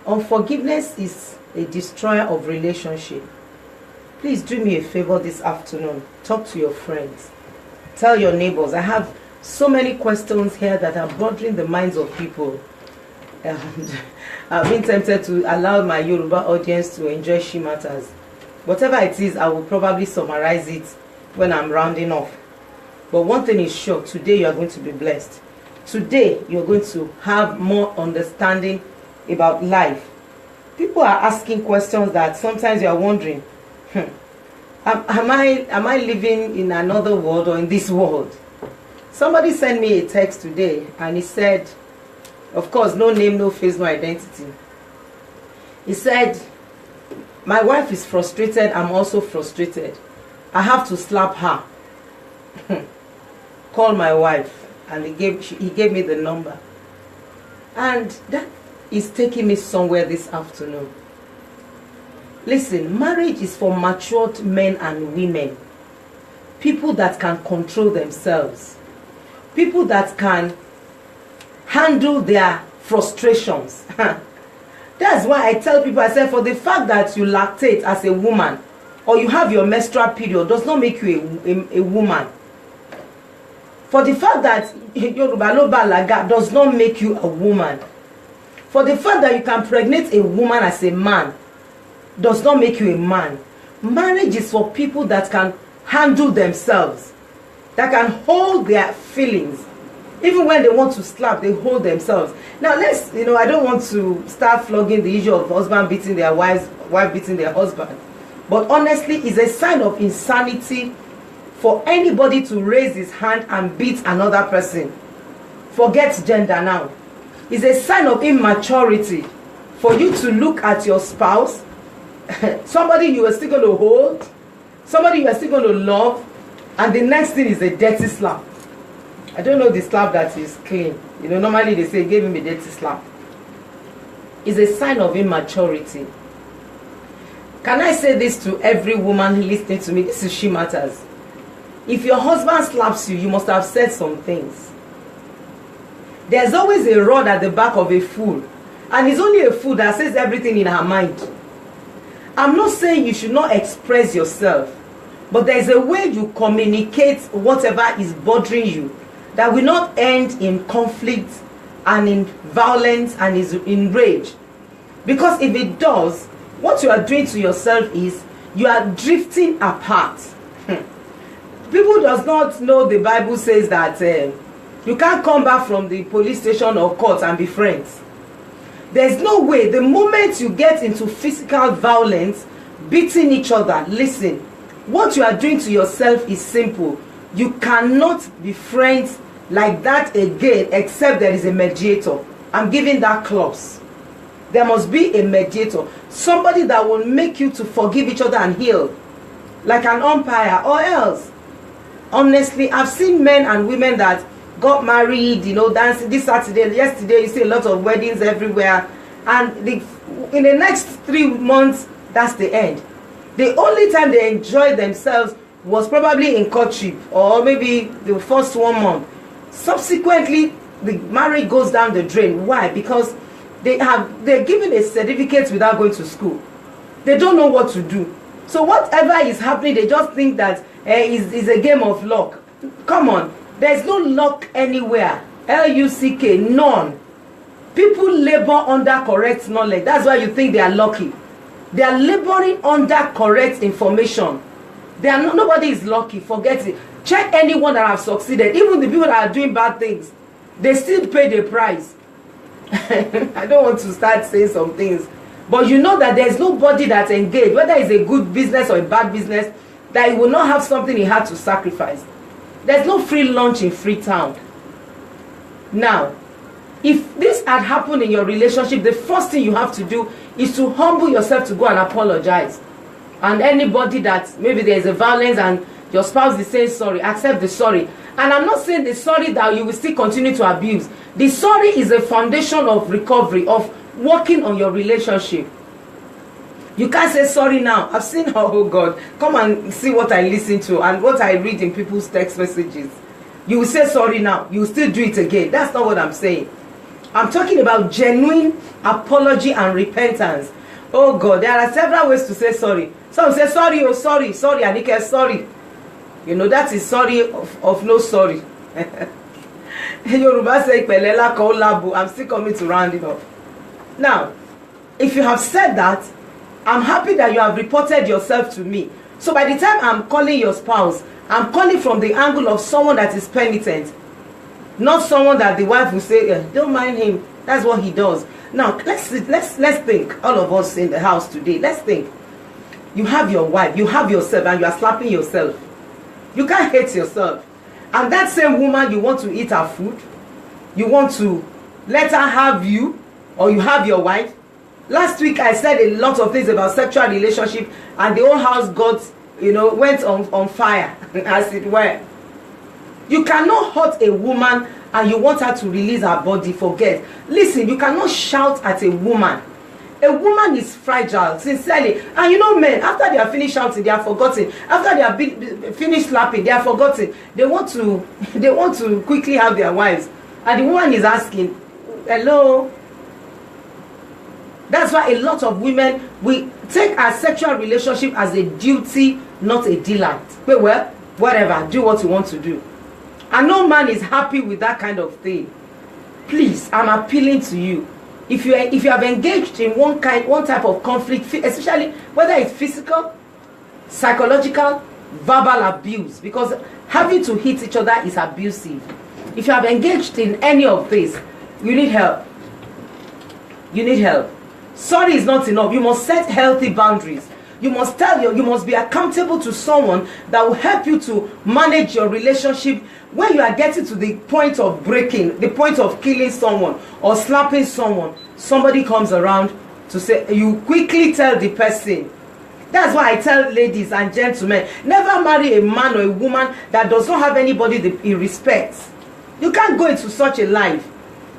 Unforgiveness is a destroyer of relationship. Please do me a favor this afternoon. Talk to your friends. Tell your neighbors. I have so many questions here that are bothering the minds of people. And I've been tempted to allow my Yoruba audience to enjoy shematters. Whatever it is, I will probably summarize it when I'm rounding off. But one thing is sure, today you are going to be blessed. Today you're going to have more understanding about life. People are asking questions that sometimes you are wondering, am I living in another world or in this world? Somebody sent me a text today and he said, of course, no name, no face, no identity. He said, my wife is frustrated, I'm also frustrated. I have to slap her. Call my wife. And he gave me the number. And that is taking me somewhere this afternoon. Listen, marriage is for matured men and women. People that can control themselves. People that can handle their frustrations. That's why I tell people, I say, for the fact that you lactate as a woman or you have your menstrual period does not make you a woman. For the fact that Yoruba lo balaga does not make you a woman. For the fact that you can pregnate a woman as a man does not make you a man. Marriage is for people that can handle themselves, that can hold their feelings. Even when they want to slap, they hold themselves. Now let's, I don't want to start flogging the issue of husband beating their wife beating their husband. But honestly, it's a sign of insanity for anybody to raise his hand and beat another person. Forget gender now. It's a sign of immaturity for you to look at your spouse, somebody you are still going to hold, somebody you are still going to love, and the next thing is a dirty slap. I don't know the slap that is clean. Normally they say, give him a dirty slap. It's a sign of immaturity. Can I say this to every woman listening to me? This is shematters. If your husband slaps you, you must have said some things. There's always a rod at the back of a fool. And it's only a fool that says everything in her mind. I'm not saying you should not express yourself. But there's a way you communicate whatever is bothering you that will not end in conflict and in violence and in rage. Because if it does, what you are doing to yourself is you are drifting apart. People does not know the Bible says that you can't come back from the police station or court and be friends. There's no way. The moment you get into physical violence, beating each other, listen, what you are doing to yourself is simple. You cannot be friends like that again except there is a mediator. I'm giving that clause. There must be a mediator. Somebody that will make you to forgive each other and heal. Like an umpire, or else. Honestly, I've seen men and women that got married, dancing this Saturday, yesterday, you see a lot of weddings everywhere. And in the next 3 months, that's the end. The only time they enjoyed themselves was probably in courtship or maybe the first 1 month. Subsequently, the marriage goes down the drain. Why? Because they're given a certificate without going to school. They don't know what to do. So whatever is happening, they just think that is a game of luck. Come on. There's no luck anywhere. L-U-C-K, none. People labor under correct knowledge. That's why you think they are lucky. They are laboring under correct information. Nobody is lucky. Forget it. Check anyone that have succeeded. Even the people that are doing bad things, they still pay the price. I don't want to start saying some things. But you know that there's nobody that's engaged, whether it's a good business or a bad business, that he will not have something he had to sacrifice. There's no free lunch in Freetown. Now, if this had happened in your relationship, the first thing you have to do is to humble yourself to go and apologize. And anybody that maybe there's a violence and your spouse is saying sorry, accept the sorry. And I'm not saying the sorry that you will still continue to abuse. The sorry is a foundation of recovery, of working on your relationship. You can't say sorry now. I've seen, oh God, come and see what I listen to and what I read in people's text messages. You will say sorry now. You will still do it again. That's not what I'm saying. I'm talking about genuine apology and repentance. Oh God, there are several ways to say sorry. Some say sorry, oh sorry, sorry, Anike, sorry. You know, that is sorry of no sorry. Yoruba say pelela ko labu. I'm still coming to round it off. Now, if you have said that, I'm happy that you have reported yourself to me. So by the time I'm calling your spouse, I'm calling from the angle of someone that is penitent, not someone that the wife will say, don't mind him, that's what he does. Now let's think, all of us in the house today, let's think. You have your wife, you have yourself, and you are slapping yourself. You can't hate yourself. And that same woman, you want to eat her food, you want to let her have you, or you have your wife. Last week I said a lot of things about sexual relationship, and the whole house got, went on fire, as it were. You cannot hurt a woman and you want her to release her body. Forget. Listen, you cannot shout at a woman. A woman is fragile, sincerely. And men, after they are finished shouting, they are forgotten. After they are finished slapping, they are forgotten. They want to quickly have their wives. And the woman is asking, hello? That's why a lot of women, we take our sexual relationship as a duty, not a delight. Well, whatever, do what you want to do. And no man is happy with that kind of thing. Please, I'm appealing to you. If you have engaged in one type of conflict, especially whether it's physical, psychological, verbal abuse, because having to hit each other is abusive. If you have engaged in any of this, you need help. You need help. Sorry is not enough. You must set healthy boundaries. You must you must be accountable to someone that will help you to manage your relationship when you are getting to the point of breaking, the point of killing someone or slapping someone. Somebody comes around to say, you quickly tell the person. That's why I tell ladies and gentlemen, never marry a man or a woman that does not have anybody that he respects. You can't go into such a life.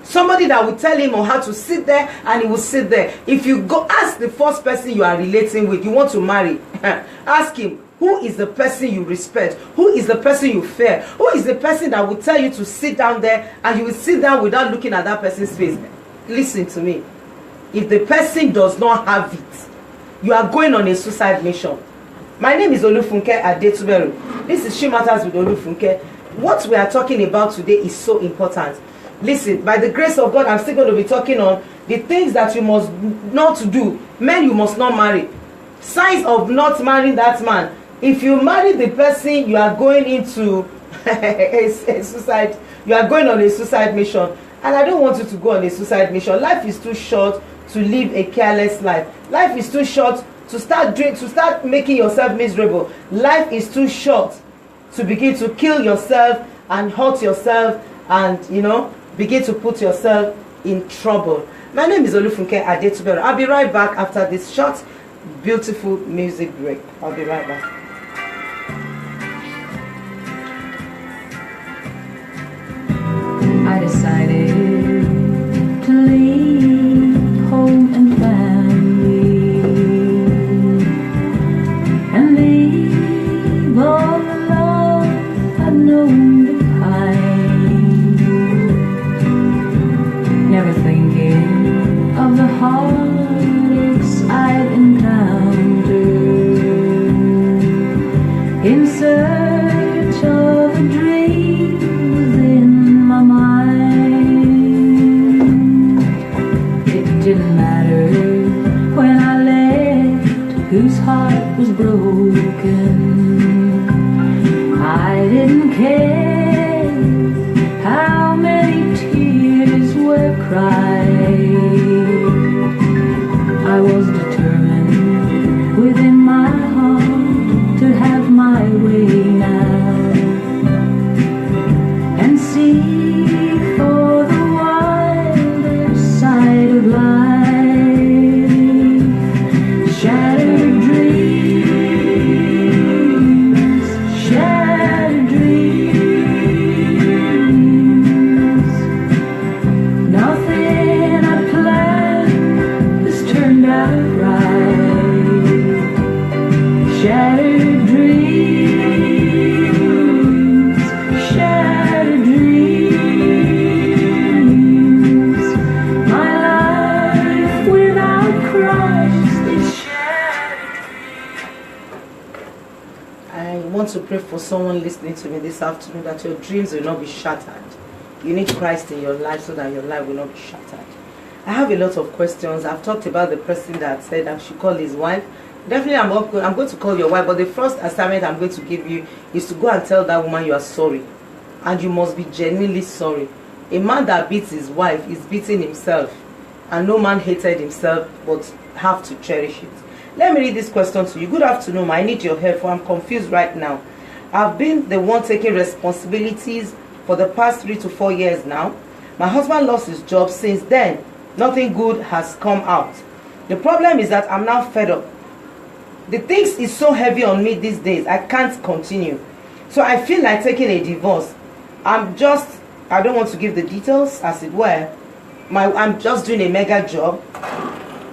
Somebody that will tell him or her to sit there, and he will sit there. If you go ask the first person you are relating with, you want to marry, ask him, who is the person you respect? Who is the person you fear? Who is the person that will tell you to sit down there, and you will sit down without looking at that person's face? Listen to me. If the person does not have it, you are going on a suicide mission. My name is Olufunke Adetuberu. This is Shematters with Olufunke. What we are talking about today is so important. Listen, by the grace of God, I'm still going to be talking on the things that you must not do. Men, you must not marry. Signs of not marrying that man. If you marry the person, you are going into a suicide. You are going on a suicide mission. And I don't want you to go on a suicide mission. Life is too short to live a careless life. Life is too short to start making yourself miserable. Life is too short to begin to kill yourself and hurt yourself and, begin to put yourself in trouble. My name is Olufunke Adetuberu. I'll be right back after this short, beautiful music break. I'll be right back. I decided to leave home and family and leave all the love I've known to find. Never thinking of the heartaches I've encountered in search of a dream within my mind. It didn't matter when I left, whose heart was broken. I didn't care how many tears were cried. I was determined within my heart to have my way now and see for the wilder side of life. Shattered dreams, shattered dreams. Nothing I planned has turned out right. Shattered dreams, shattered dreams. want to pray for someone listening to me this afternoon that your dreams will not be shattered. You need Christ in your life so that your life will not be shattered. I have a lot of questions. I've talked about the person that said I should call his wife. Definitely, I'm going to call your wife, but the first assignment I'm going to give you is to go and tell that woman you are sorry. And you must be genuinely sorry. A man that beats his wife is beating himself. And no man hated himself, but have to cherish it. Let me read this question to you. Good afternoon. I need your help, for I'm confused right now. I've been the one taking responsibilities for the past 3 to 4 years now. My husband lost his job. Since then, nothing good has come out. The problem is that I'm now fed up. The things is so heavy on me these days, I can't continue. So I feel like taking a divorce. I don't want to give the details, as it were. I'm just doing a mega job.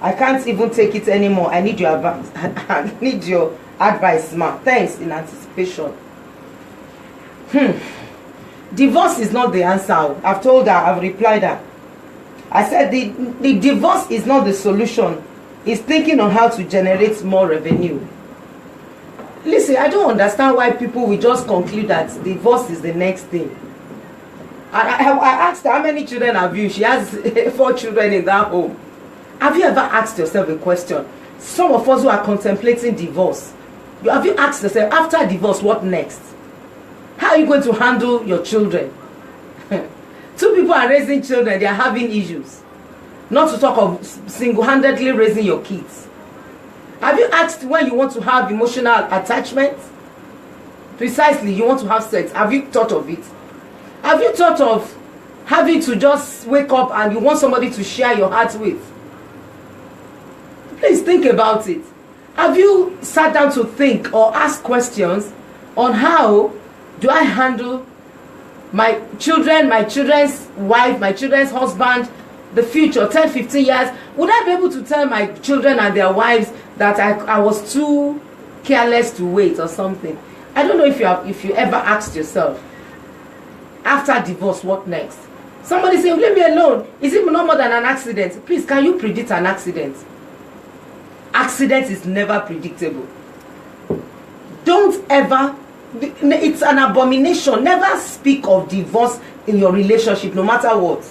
I can't even take it anymore. I need your advice. I need your advice, ma. Thanks in anticipation. Divorce is not the answer. I've told her, I've replied her. I said the divorce is not the solution. It's thinking on how to generate more revenue. Listen, I don't understand why people will just conclude that divorce is the next thing. I asked her, how many children have you? She has 4 children in that home. Have you ever asked yourself a question? Some of us who are contemplating divorce, have you asked yourself, after divorce, what next? How are you going to handle your children? 2 people are raising children, they are having issues. Not to talk of single-handedly raising your kids. Have you asked when you want to have emotional attachment? Precisely, you want to have sex. Have you thought of it? Have you thought of having to just wake up and you want somebody to share your heart with? Please think about it. Have you sat down to think or ask questions on how do I handle my children, my children's wife, my children's husband, the future, 10, 15 years? Would I be able to tell my children and their wives that I was too careless to wait or something? I don't know if you ever asked yourself, after divorce, what next? Somebody saying, leave me alone. Is it no more than an accident? Please, can you predict an accident? Accident is never predictable. Don't ever, it's an abomination. Never speak of divorce in your relationship, no matter what.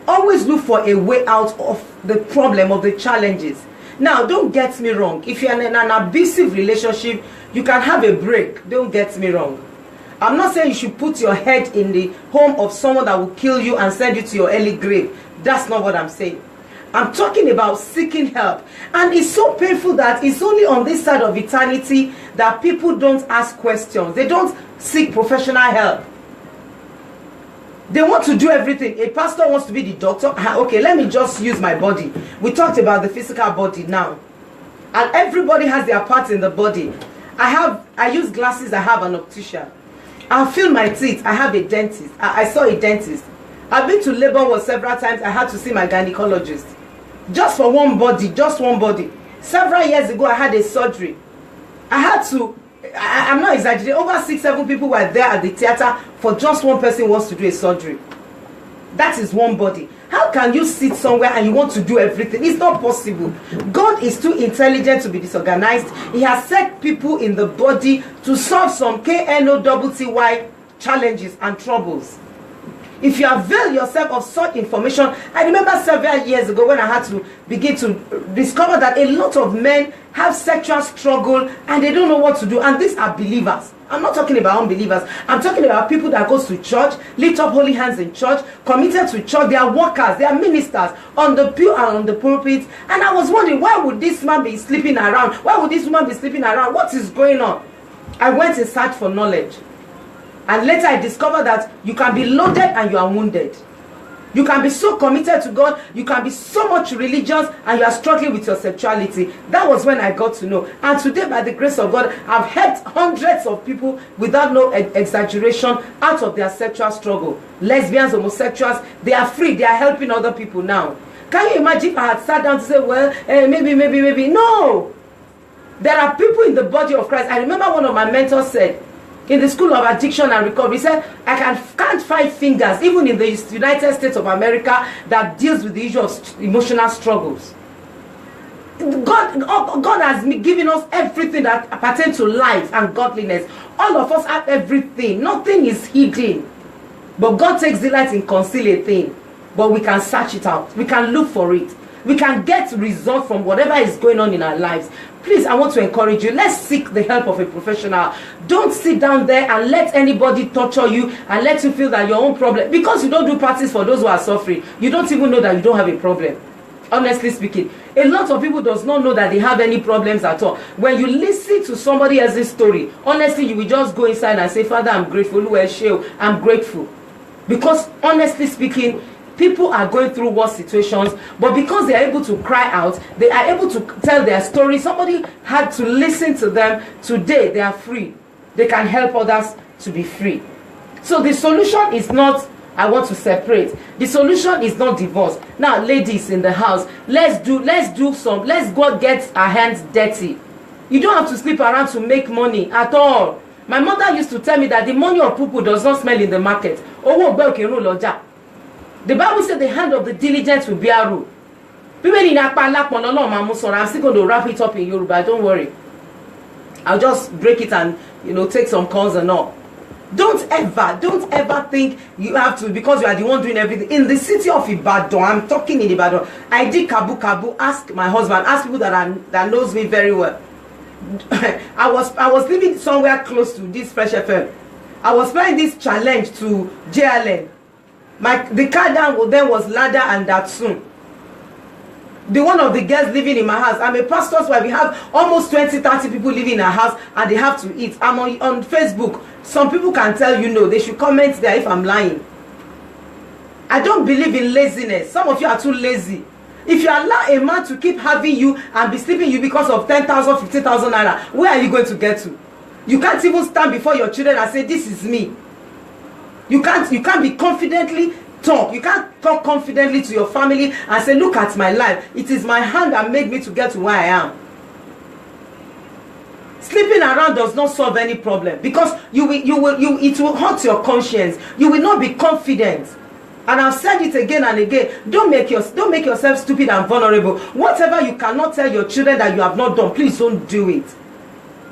Always look for a way out of the problem, of the challenges. Now, don't get me wrong. If you're in an abusive relationship, you can have a break. Don't get me wrong. I'm not saying you should put your head in the home of someone that will kill you and send you to your early grave. That's not what I'm saying. I'm talking about seeking help. And it's so painful that it's only on this side of eternity that people don't ask questions. They don't seek professional help. They want to do everything. A pastor wants to be the doctor. Okay, let me just use my body. We talked about the physical body now. And everybody has their part in the body. I use glasses. I have an optician. I feel my teeth. I have a dentist. I saw a dentist. I've been to labor ward several times. I had to see my gynecologist. Just for one body. Just one body. Several years ago, I had a surgery. I had to... I'm not exaggerating. Over 6-7 people were there at the theater for just one person who wants to do a surgery. That is one body. How can you sit somewhere and you want to do everything? It's not possible. God is too intelligent to be disorganized. He has set people in the body to solve some KNOWTY challenges and troubles. If you avail yourself of such information, I remember several years ago when I had to begin to discover that a lot of men have sexual struggle and they don't know what to do. And these are believers. I'm not talking about unbelievers. I'm talking about people that goes to church, lift up holy hands in church, committed to church. They are workers, they are ministers on the pew and on the pulpit. And I was wondering, why would this man be sleeping around? Why would this woman be sleeping around? What is going on? I went in search for knowledge. And later I discovered that you can be loaded and you are wounded. You can be so committed to God, you can be so much religious and you are struggling with your sexuality. That was when I got to know. And today, by the grace of God, I've helped hundreds of people without no exaggeration out of their sexual struggle. Lesbians, homosexuals, they are free. They are helping other people now. Can you imagine if I had sat down to say, well, maybe. No! There are people in the body of Christ. I remember one of my mentors said, in the School of Addiction and Recovery, he said, I can't find fingers, even in the United States of America, that deals with the issue of emotional struggles. God has given us everything that pertains to life and godliness. All of us have everything. Nothing is hidden. But God takes delight in conceal a thing. But we can search it out. We can look for it. We can get results from whatever is going on in our lives. Please, I want to encourage you. Let's seek the help of a professional. Don't sit down there and let anybody torture you and let you feel that your own problem. Because you don't do parties for those who are suffering, you don't even know that you don't have a problem. Honestly speaking, a lot of people does not know that they have any problems at all. When you listen to somebody else's story, honestly, you will just go inside and say, Father, I'm grateful. I'm grateful. Because honestly speaking, people are going through worse situations, but because they are able to cry out, they are able to tell their story. Somebody had to listen to them. Today, they are free. They can help others to be free. So the solution is not, I want to separate. The solution is not divorce. Now, ladies in the house, let's go get our hands dirty. You don't have to sleep around to make money at all. My mother used to tell me that the money of people does not smell in the market. The Bible said the hand of the diligent will bear rule. I'm still going to wrap it up in Yoruba, don't worry. I'll just break it and, take some calls and all. Don't ever think you have to, because you are the one doing everything. In the city of Ibadan, I'm talking in Ibadan, I did kabu, ask my husband, ask people that knows me very well. I was living somewhere close to this Fresh FM. I was playing this challenge to JLN. The car down then was Lada and Datsun. The one of the girls living in my house. I'm a pastor's wife. We have almost 20-30 people living in our house and they have to eat. I'm on Facebook. Some people can tell they should comment there if I'm lying. I don't believe in laziness. Some of you are too lazy. If you allow a man to keep having you and be sleeping you because of 10,000, 15,000 naira, where are you going to get to? You can't even stand before your children and say, this is me. You can't be confidently talk. You can't talk confidently to your family and say, look at my life. It is my hand that made me to get to where I am. Sleeping around does not solve any problem, because it will hurt your conscience. You will not be confident. And I've said it again and again. Don't make yourself stupid and vulnerable. Whatever you cannot tell your children that you have not done, please don't do it.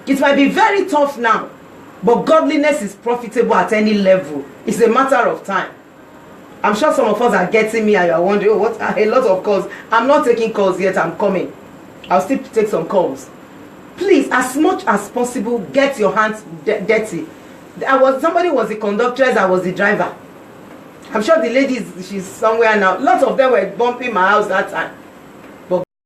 It might be very tough now, but godliness is profitable at any level. It's a matter of time. I'm sure some of us are getting me and you're wondering, what are a lot of calls? I'm not taking calls yet, I'm coming. I'll still take some calls. Please, as much as possible, get your hands dirty. Somebody was the conductress, I was the driver. I'm sure the lady, she's somewhere now. Lots of them were bumping my house that time.